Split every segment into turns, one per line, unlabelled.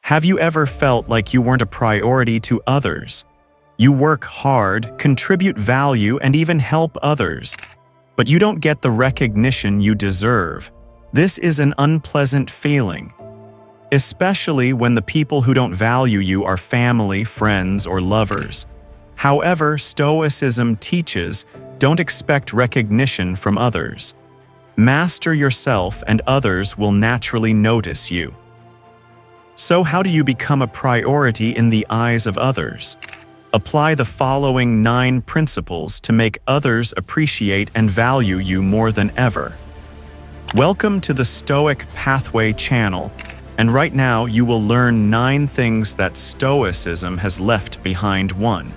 Have you ever felt like you weren't a priority to others? You work hard, contribute value, and even help others, but you don't get the recognition you deserve. This is an unpleasant feeling, especially when the people who don't value you are family, friends, or lovers. However, Stoicism teaches, don't expect recognition from others. Master yourself and others will naturally notice you. So how do you become a priority in the eyes of others? Apply the following 9 principles to make others appreciate and value you more than ever. Welcome to the Stoic Pathway channel, and right now you will learn 9 things that Stoicism has left behind. 1.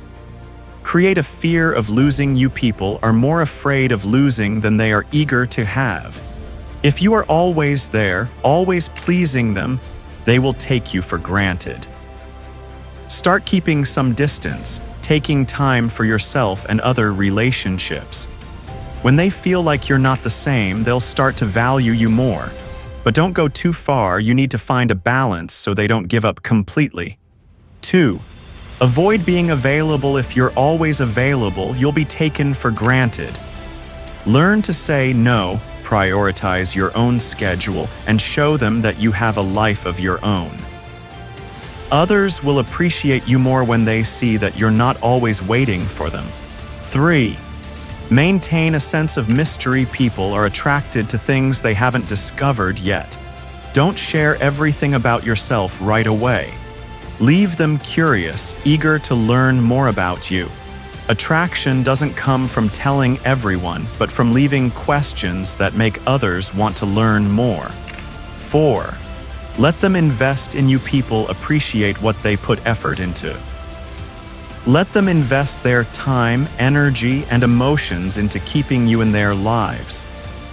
Create a fear of losing. You people are more afraid of losing than they are eager to have. If you are always there, always pleasing them, they will take you for granted. Start keeping some distance, taking time for yourself and other relationships. When they feel like you're not the same, they'll start to value you more. But don't go too far. You need to find a balance so they don't give up completely. 2. Avoid being available. If you're always available, you'll be taken for granted. Learn to say no, prioritize your own schedule, and show them that you have a life of your own. Others will appreciate you more when they see that you're not always waiting for them. 3. Maintain a sense of mystery. People are attracted to things they haven't discovered yet. Don't share everything about yourself right away. Leave them curious, eager to learn more about you. Attraction doesn't come from telling everyone, but from leaving questions that make others want to learn more. 4. Let them invest in you. People appreciate what they put effort into. Let them invest their time, energy, and emotions into keeping you in their lives.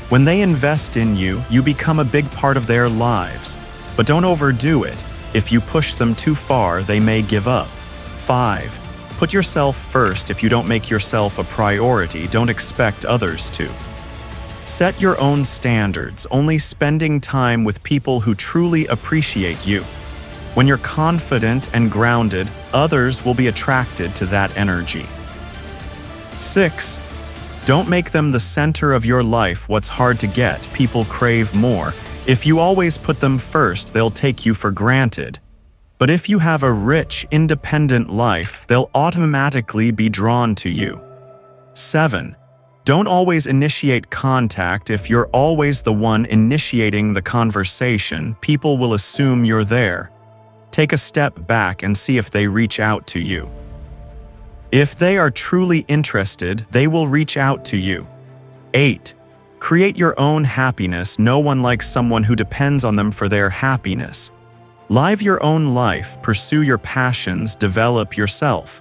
When they invest in you, you become a big part of their lives. But don't overdo it. If you push them too far, they may give up. 5. Put yourself first. If you don't make yourself a priority, don't expect others to. Set your own standards, only spending time with people who truly appreciate you. When you're confident and grounded, others will be attracted to that energy. 6. Don't make them the center of your life. What's hard to get, people crave more. If you always put them first, they'll take you for granted. But if you have a rich, independent life, they'll automatically be drawn to you. 7. Don't always initiate contact. If you're always the one initiating the conversation, people will assume you're there. Take a step back and see if they reach out to you. If they are truly interested, they will reach out to you. 8. Create your own happiness. No one likes someone who depends on them for their happiness. Live your own life, pursue your passions, develop yourself.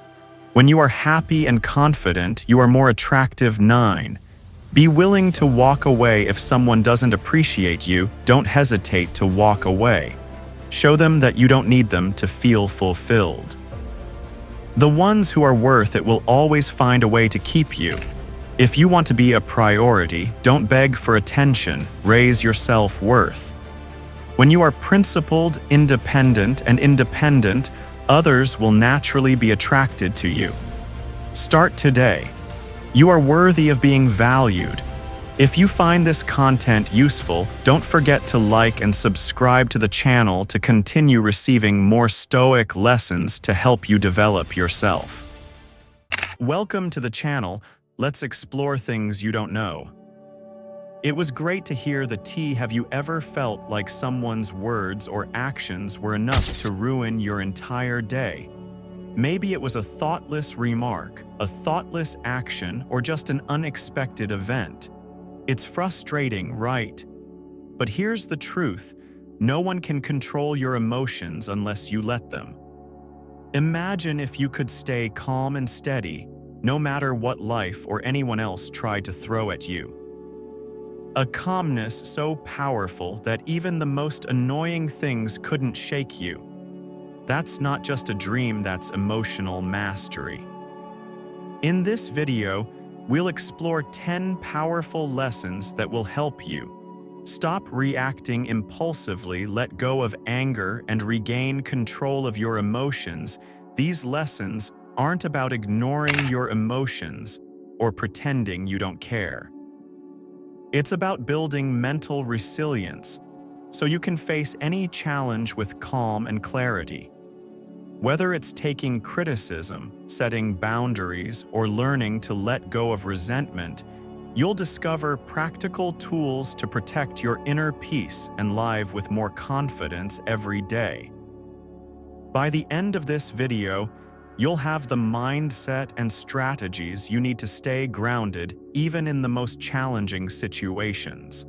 When you are happy and confident, you are more attractive. 9. Be willing to walk away if someone doesn't appreciate you. Don't hesitate to walk away. Show them that you don't need them to feel fulfilled. The ones who are worth it will always find a way to keep you. If you want to be a priority, don't beg for attention, raise your self-worth. When you are principled, independent, others will naturally be attracted to you. Start today. You are worthy of being valued. If you find this content useful, don't forget to like and subscribe to the channel to continue receiving more Stoic lessons to help you develop yourself. Welcome to the channel. Let's explore things you don't know. It was great to hear the tea. Have you ever felt like someone's words or actions were enough to ruin your entire day? Maybe it was a thoughtless remark, a thoughtless action, or just an unexpected event. It's frustrating, right? But here's the truth. No one can control your emotions unless you let them. Imagine if you could stay calm and steady, no matter what life or anyone else tried to throw at you. A calmness so powerful that even the most annoying things couldn't shake you. That's not just a dream, that's emotional mastery. In this video, we'll explore 10 powerful lessons that will help you Stop reacting impulsively, let go of anger, and regain control of your emotions. These lessons aren't about ignoring your emotions or pretending you don't care. It's about building mental resilience so you can face any challenge with calm and clarity. Whether it's taking criticism, setting boundaries, or learning to let go of resentment, you'll discover practical tools to protect your inner peace and live with more confidence every day. By the end of this video, you'll have the mindset and strategies you need to stay grounded even in the most challenging situations.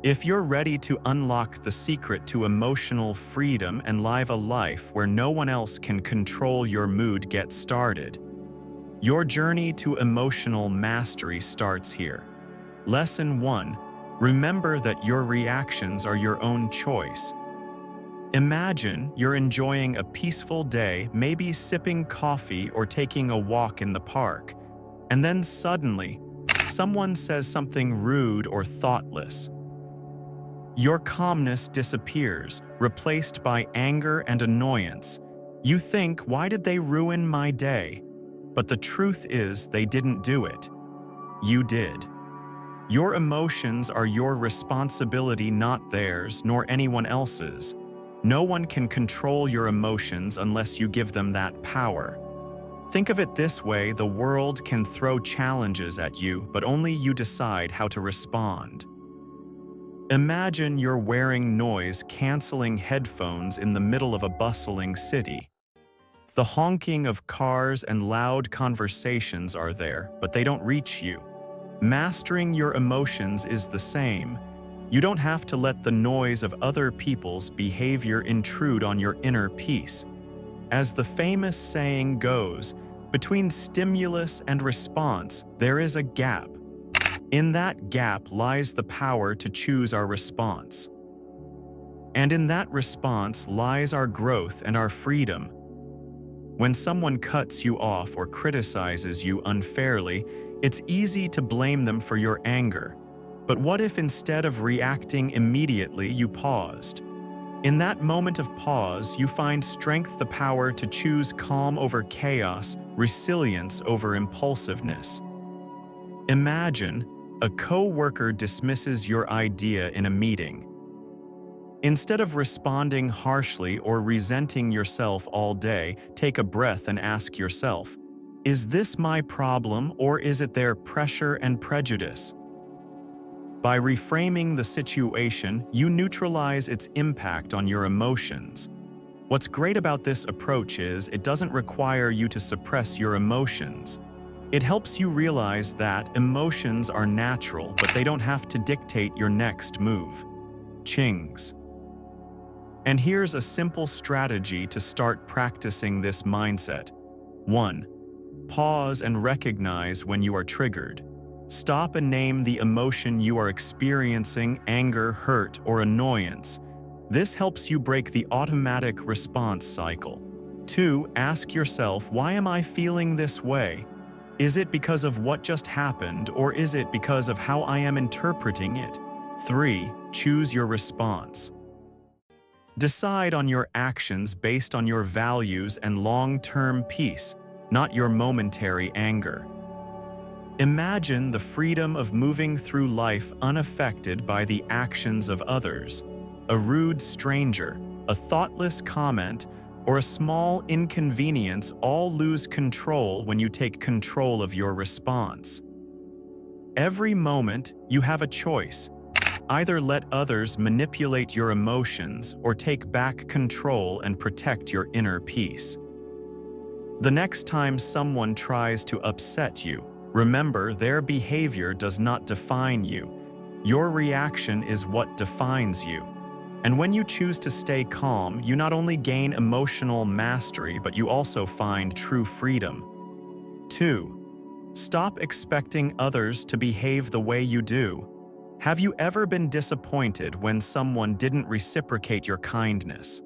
If you're ready to unlock the secret to emotional freedom and live a life where no one else can control your mood, get started. Your journey to emotional mastery starts here. Lesson 1. Remember that your reactions are your own choice. Imagine you're enjoying a peaceful day, maybe sipping coffee or taking a walk in the park, and then suddenly, someone says something rude or thoughtless. Your calmness disappears, replaced by anger and annoyance. You think, why did they ruin my day? But the truth is, they didn't do it. You did. Your emotions are your responsibility, not theirs, nor anyone else's. No one can control your emotions unless you give them that power. Think of it this way: the world can throw challenges at you, but only you decide how to respond. Imagine you're wearing noise-canceling headphones in the middle of a bustling city. The honking of cars and loud conversations are there, but they don't reach you. Mastering your emotions is the same. You don't have to let the noise of other people's behavior intrude on your inner peace. As the famous saying goes, between stimulus and response, there is a gap. In that gap lies the power to choose our response. And in that response lies our growth and our freedom. When someone cuts you off or criticizes you unfairly, it's easy to blame them for your anger. But what if instead of reacting immediately, you paused? In that moment of pause, you find strength, the power to choose calm over chaos, resilience over impulsiveness. Imagine a co-worker dismisses your idea in a meeting. Instead of responding harshly or resenting yourself all day, take a breath and ask yourself, is this my problem or is it their pressure and prejudice? By reframing the situation, you neutralize its impact on your emotions. What's great about this approach is it doesn't require you to suppress your emotions. It helps you realize that emotions are natural, but they don't have to dictate your next move. Chings. And here's a simple strategy to start practicing this mindset. 1. Pause and recognize when you are triggered. Stop and name the emotion you are experiencing: anger, hurt, or annoyance. This helps you break the automatic response cycle. 2. Ask yourself, why am I feeling this way? Is it because of what just happened, or is it because of how I am interpreting it? 3. Choose your response. Decide on your actions based on your values and long-term peace, not your momentary anger. Imagine the freedom of moving through life unaffected by the actions of others. A rude stranger, a thoughtless comment, or a small inconvenience all lose control when you take control of your response. Every moment, you have a choice. Either let others manipulate your emotions or take back control and protect your inner peace. The next time someone tries to upset you, remember their behavior does not define you. Your reaction is what defines you. And when you choose to stay calm, you not only gain emotional mastery, but you also find true freedom. 2. Stop expecting others to behave the way you do. Have you ever been disappointed when someone didn't reciprocate your kindness?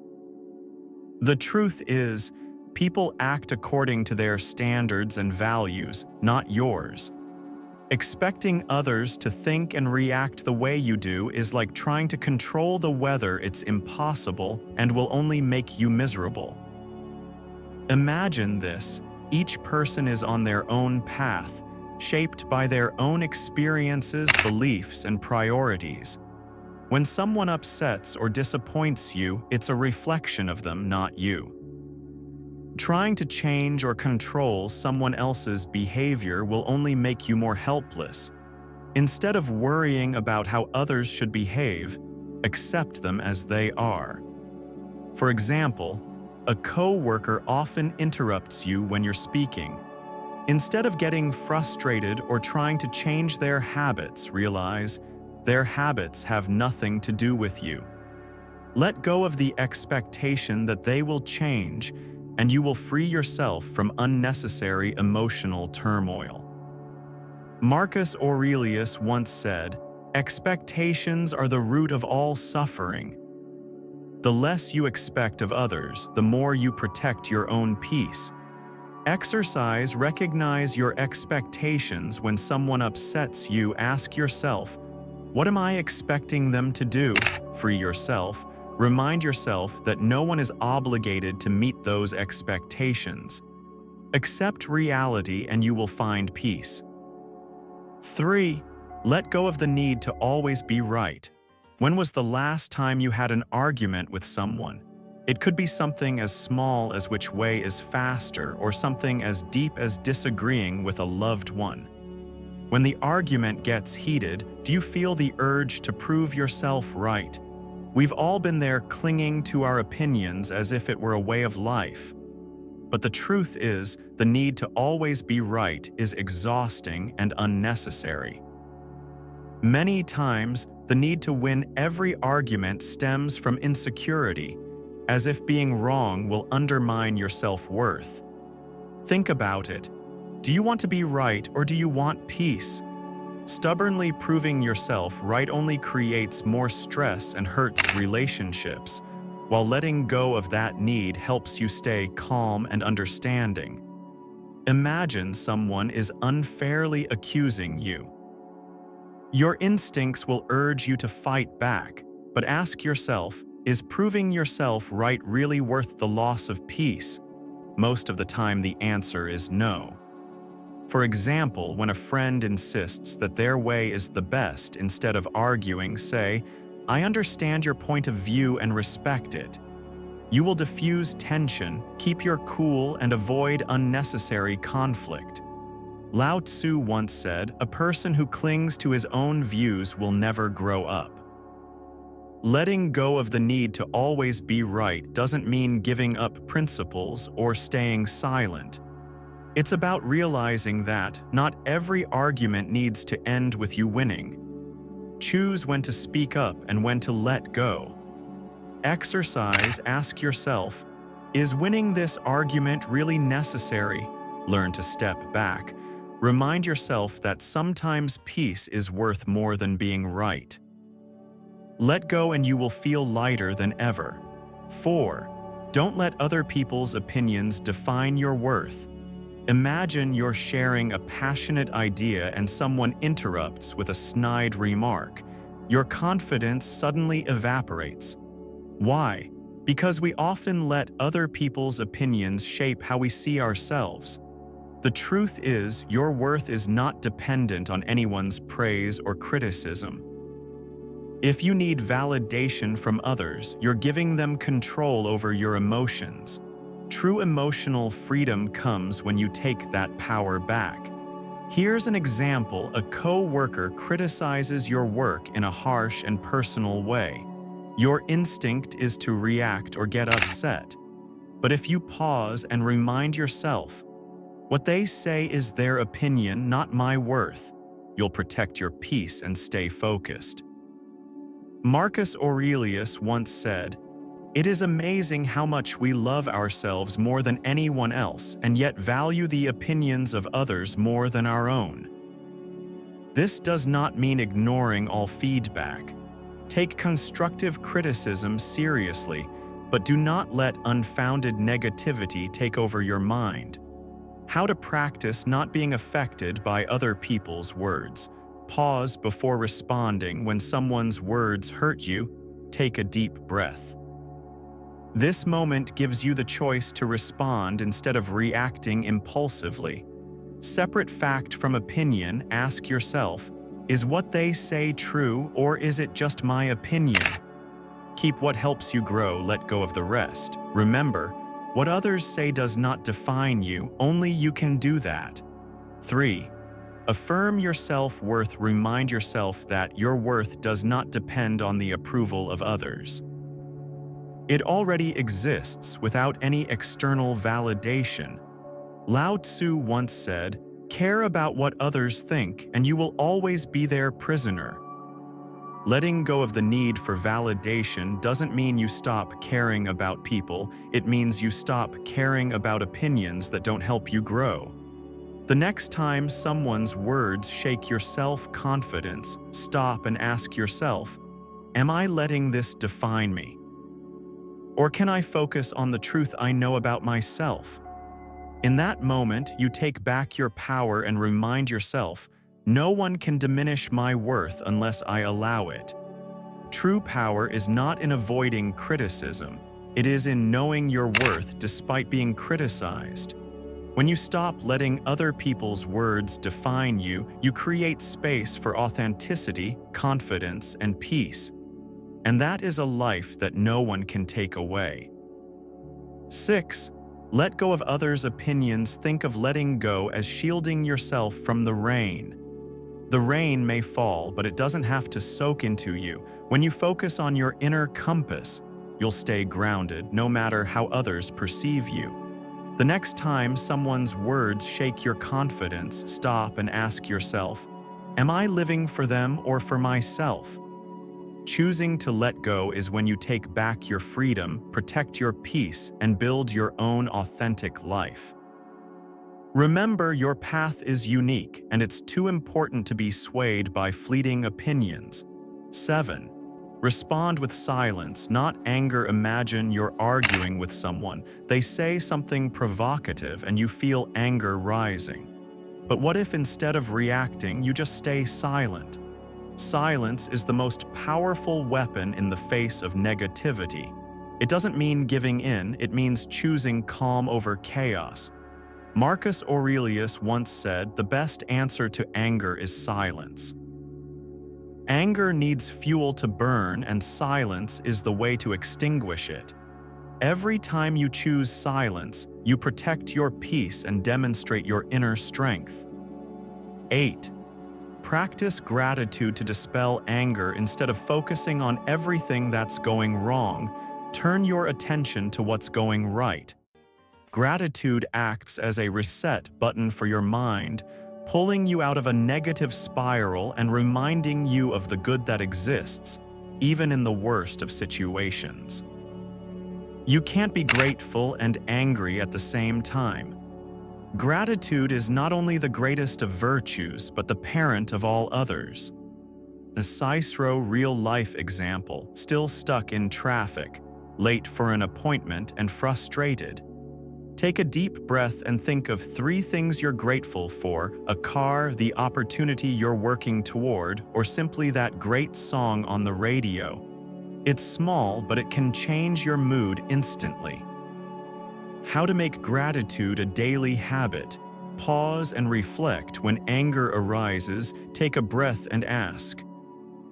The truth is, people act according to their standards and values, not yours. Expecting others to think and react the way you do is like trying to control the weather. It's impossible and will only make you miserable. Imagine this: each person is on their own path, shaped by their own experiences, beliefs, and priorities. When someone upsets or disappoints you, it's a reflection of them, not you. Trying to change or control someone else's behavior will only make you more helpless. Instead of worrying about how others should behave, accept them as they are. For example, a co-worker often interrupts you when you're speaking. Instead of getting frustrated or trying to change their habits, realize their habits have nothing to do with you. Let go of the expectation that they will change, and you will free yourself from unnecessary emotional turmoil. Marcus Aurelius once said, "Expectations are the root of all suffering." The less you expect of others, the more you protect your own peace. Recognize your expectations. When someone upsets you, ask yourself, what am I expecting them to do? Free yourself. Remind yourself that no one is obligated to meet those expectations. Accept reality and you will find peace. 3. Let go of the need to always be right. When was the last time you had an argument with someone? It could be something as small as which way is faster, or something as deep as disagreeing with a loved one. When the argument gets heated, do you feel the urge to prove yourself right? We've all been there, clinging to our opinions as if it were a way of life. But the truth is, the need to always be right is exhausting and unnecessary. Many times, the need to win every argument stems from insecurity, as if being wrong will undermine your self-worth. Think about it. Do you want to be right, or do you want peace? Stubbornly proving yourself right only creates more stress and hurts relationships, while letting go of that need helps you stay calm and understanding. Imagine someone is unfairly accusing you. Your instincts will urge you to fight back, but ask yourself, is proving yourself right really worth the loss of peace? Most of the time the answer is no. For example, when a friend insists that their way is the best, instead of arguing, say, "I understand your point of view and respect it." You will diffuse tension, keep your cool, and avoid unnecessary conflict. Lao Tzu once said, "A person who clings to his own views will never grow up." Letting go of the need to always be right doesn't mean giving up principles or staying silent. It's about realizing that not every argument needs to end with you winning. Choose when to speak up and when to let go. Ask yourself, is winning this argument really necessary? Learn to step back. Remind yourself that sometimes peace is worth more than being right. Let go and you will feel lighter than ever. 4. Don't let other people's opinions define your worth. Imagine you're sharing a passionate idea and someone interrupts with a snide remark. Your confidence suddenly evaporates. Why? Because we often let other people's opinions shape how we see ourselves. The truth is, your worth is not dependent on anyone's praise or criticism. If you need validation from others, you're giving them control over your emotions. True emotional freedom comes when you take that power back. Here's an example: a co-worker criticizes your work in a harsh and personal way. Your instinct is to react or get upset. But if you pause and remind yourself, what they say is their opinion, not my worth, you'll protect your peace and stay focused. Marcus Aurelius once said, "It is amazing how much we love ourselves more than anyone else and yet value the opinions of others more than our own." This does not mean ignoring all feedback. Take constructive criticism seriously, but do not let unfounded negativity take over your mind. How to practice not being affected by other people's words. Pause before responding when someone's words hurt you. Take a deep breath. This moment gives you the choice to respond instead of reacting impulsively. Separate fact from opinion, ask yourself, is what they say true or is it just my opinion? Keep what helps you grow, let go of the rest. Remember, what others say does not define you, only you can do that. 3. Affirm your self-worth. Remind yourself that your worth does not depend on the approval of others. It already exists without any external validation. Lao Tzu once said, "Care about what others think, and you will always be their prisoner." Letting go of the need for validation doesn't mean you stop caring about people, it means you stop caring about opinions that don't help you grow. The next time someone's words shake your self-confidence, stop and ask yourself, am I letting this define me? Or can I focus on the truth I know about myself? In that moment, you take back your power and remind yourself, no one can diminish my worth unless I allow it. True power is not in avoiding criticism. It is in knowing your worth despite being criticized. When you stop letting other people's words define you, you create space for authenticity, confidence, and peace. And that is a life that no one can take away. 6. Let go of others' opinions. Think of letting go as shielding yourself from the rain. The rain may fall, but it doesn't have to soak into you. When you focus on your inner compass, you'll stay grounded no matter how others perceive you. The next time someone's words shake your confidence, stop and ask yourself, am I living for them or for myself? Choosing to let go is when you take back your freedom, protect your peace, and build your own authentic life. Remember, your path is unique, and it's too important to be swayed by fleeting opinions. 7. Respond with silence, not anger. Imagine you're arguing with someone. They say something provocative, and you feel anger rising. But what if instead of reacting, you just stay silent? Silence is the most powerful weapon in the face of negativity. It doesn't mean giving in, it means choosing calm over chaos. Marcus Aurelius once said, the best answer to anger is silence. Anger needs fuel to burn, and silence is the way to extinguish it. Every time you choose silence, you protect your peace and demonstrate your inner strength. 8. Practice gratitude to dispel anger. Instead of focusing on everything that's going wrong, turn your attention to what's going right. Gratitude acts as a reset button for your mind, pulling you out of a negative spiral and reminding you of the good that exists, even in the worst of situations. You can't be grateful and angry at the same time. Gratitude is not only the greatest of virtues, but the parent of all others. The Cicero real-life example, still stuck in traffic, late for an appointment and frustrated. Take a deep breath and think of 3 things you're grateful for: a car, the opportunity you're working toward, or simply that great song on the radio. It's small, but it can change your mood instantly. How to make gratitude a daily habit. Pause and reflect. When anger arises, take a breath and ask,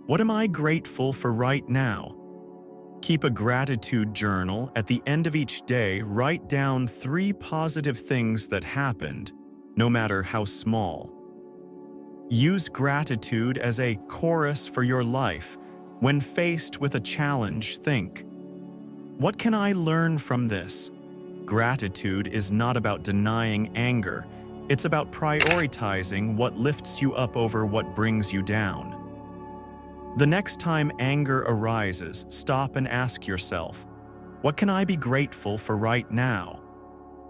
what am I grateful for right now? Keep a gratitude journal. At the end of each day, write down 3 positive things that happened, no matter how small. Use gratitude as a chorus for your life. When faced with a challenge, think, what can I learn from this? Gratitude is not about denying anger. It's about prioritizing what lifts you up over what brings you down. The next time anger arises, stop and ask yourself, what can I be grateful for right now?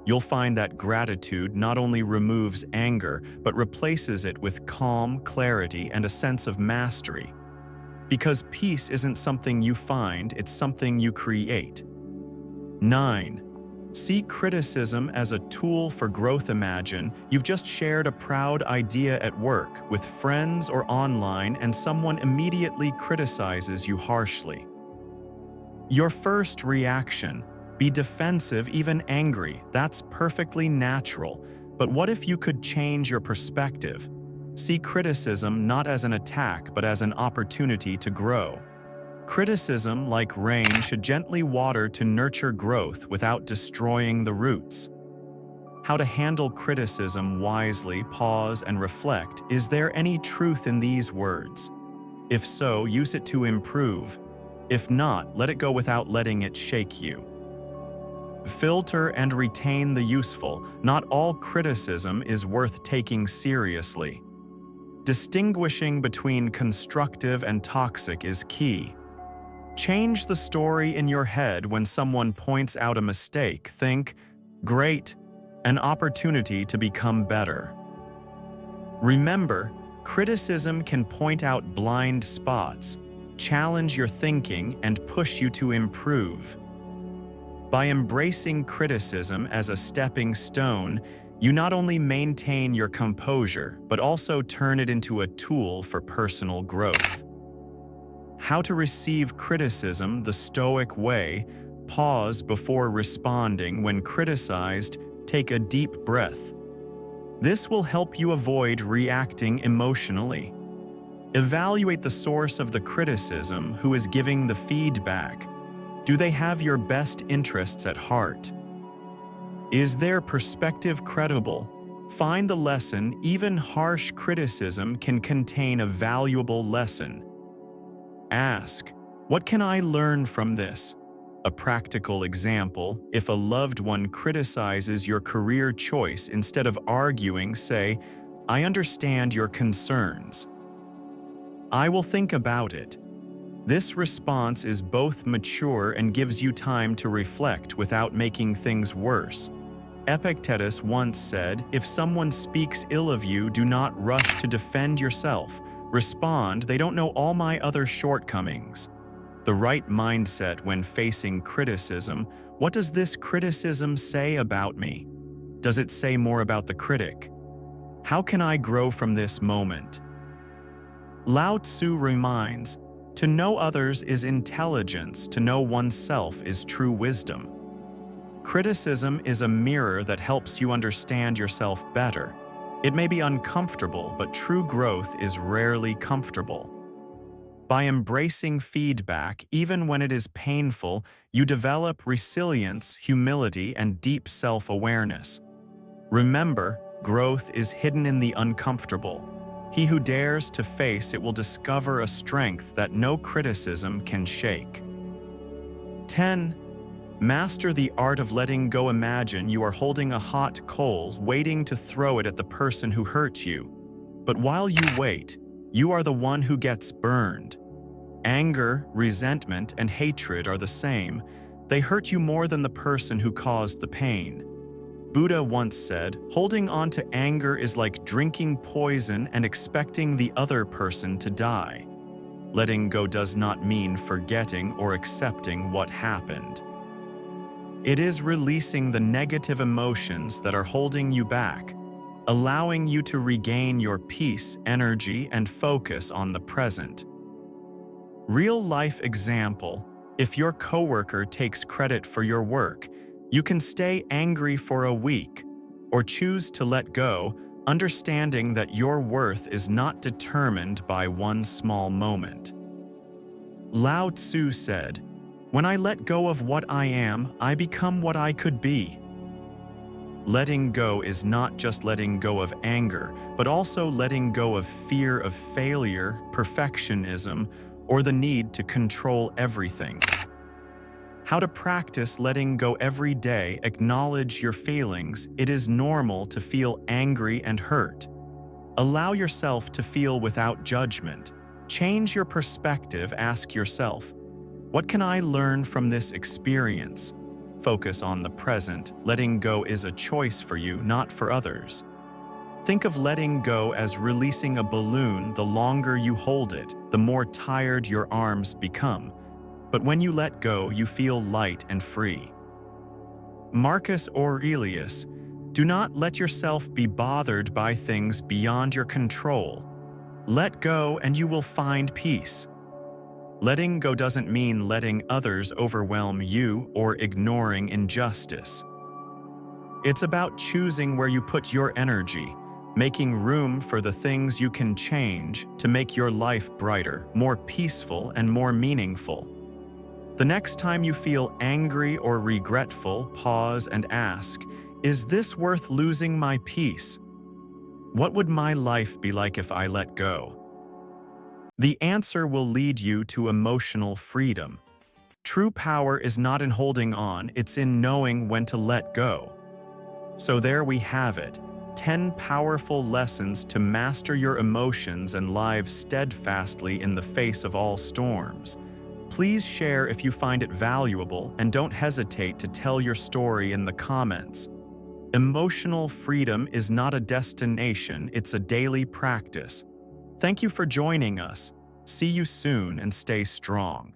You'll find that gratitude not only removes anger, but replaces it with calm, clarity, and a sense of mastery. Because peace isn't something you find, it's something you create. 9. See criticism as a tool for growth. Imagine you've just shared a proud idea at work with friends or online and someone immediately criticizes you harshly. Your first reaction, be defensive, even angry. That's perfectly natural. But what if you could change your perspective? See criticism not as an attack, but as an opportunity to grow. Criticism, like rain, should gently water to nurture growth without destroying the roots. How to handle criticism wisely, pause and reflect. Is there any truth in these words? If so, use it to improve. If not, let it go without letting it shake you. Filter and retain the useful. Not all criticism is worth taking seriously. Distinguishing between constructive and toxic is key. Change the story in your head when someone points out a mistake. Think, great, an opportunity to become better. Remember, criticism can point out blind spots, challenge your thinking, and push you to improve. By embracing criticism as a stepping stone, you not only maintain your composure, but also turn it into a tool for personal growth. How to receive criticism the Stoic way. Pause before responding. When criticized, take a deep breath. This will help you avoid reacting emotionally. Evaluate the source of the criticism. Who is giving the feedback? Do they have your best interests at heart? Is their perspective credible? Find the lesson. Even harsh criticism can contain a valuable lesson. Ask, what can I learn from this? A practical example, if a loved one criticizes your career choice, instead of arguing, say, I understand your concerns. I will think about it. This response is both mature and gives you time to reflect without making things worse. Epictetus once said, if someone speaks ill of you, do not rush to defend yourself. Respond, they don't know all my other shortcomings. The right mindset when facing criticism. What does this criticism say about me? Does it say more about the critic? How can I grow from this moment? Lao Tzu reminds, to know others is intelligence, to know oneself is true wisdom. Criticism is a mirror that helps you understand yourself better. It may be uncomfortable, but true growth is rarely comfortable. By embracing feedback, even when it is painful, you develop resilience, humility, and deep self-awareness. Remember, growth is hidden in the uncomfortable. He who dares to face it will discover a strength that no criticism can shake. 10. Master the art of letting go. Imagine you are holding a hot coal, waiting to throw it at the person who hurt you. But while you wait, you are the one who gets burned. Anger, resentment, and hatred are the same. They hurt you more than the person who caused the pain. Buddha once said, holding on to anger is like drinking poison and expecting the other person to die. Letting go does not mean forgetting or accepting what happened. It is releasing the negative emotions that are holding you back, allowing you to regain your peace, energy, and focus on the present. Real-life example, if your coworker takes credit for your work, you can stay angry for a week, or choose to let go, understanding that your worth is not determined by one small moment. Lao Tzu said, when I let go of what I am, I become what I could be. Letting go is not just letting go of anger, but also letting go of fear of failure, perfectionism, or the need to control everything. How to practice letting go every day. Acknowledge your feelings. It is normal to feel angry and hurt. Allow yourself to feel without judgment. Change your perspective. Ask yourself, what can I learn from this experience? Focus on the present. Letting go is a choice for you, not for others. Think of letting go as releasing a balloon. The longer you hold it, the more tired your arms become. But when you let go, you feel light and free. Marcus Aurelius, do not let yourself be bothered by things beyond your control. Let go and you will find peace. Letting go doesn't mean letting others overwhelm you or ignoring injustice. It's about choosing where you put your energy, making room for the things you can change to make your life brighter, more peaceful, and more meaningful. The next time you feel angry or regretful, pause and ask, is this worth losing my peace? What would my life be like if I let go? The answer will lead you to emotional freedom. True power is not in holding on, it's in knowing when to let go. So there we have it, 10 powerful lessons to master your emotions and live steadfastly in the face of all storms. Please share if you find it valuable and don't hesitate to tell your story in the comments. Emotional freedom is not a destination, it's a daily practice. Thank you for joining us. See you soon and stay strong.